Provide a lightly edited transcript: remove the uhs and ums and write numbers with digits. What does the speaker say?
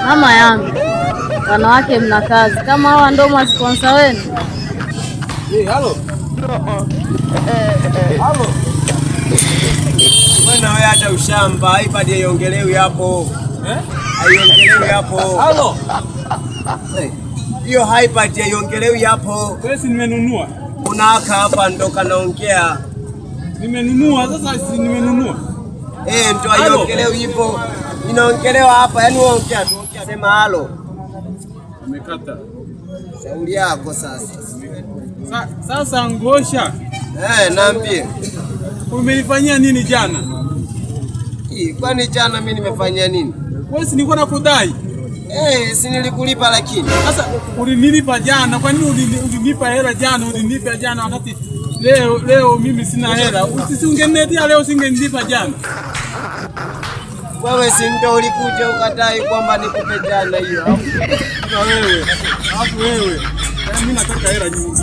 Mama yangu, wanawake mna kazi kama hawa ndo masponsa wenu. Halo. Halo. Wewe hata ushamba, iPad haiongelewi hapo. Haiongelewi hapo. Halo. Hiyo iPad haiongelewi hapo. Wewe si nimenunua. Unaka hapa ndo kanaongea. Nimenunua sasa, si nimenunua. Ndio haiongelewi hivyo. Inaongelewa hapa, yani wewe ongea tu, sema halo. Umekata. Shauri yako sasa. Sasa ngosha. Naambie. Umenifanyia nini jana? Kwani jana mimi nimefanyia nini? Wewe si nilikuwa nakudai. Si nilikulipa lakini. Sasa ulinilipa jana, kwa nini ulinipa hela jana? Ulinipa jana wakati leo mimi sina hela. Usingeniletea leo, usingenilipa jana. Wewe si ndio ulikuja ukadai kwamba nikupe jana hiyo? Wewe. Alafu wewe. Mimi nataka hela nyingi.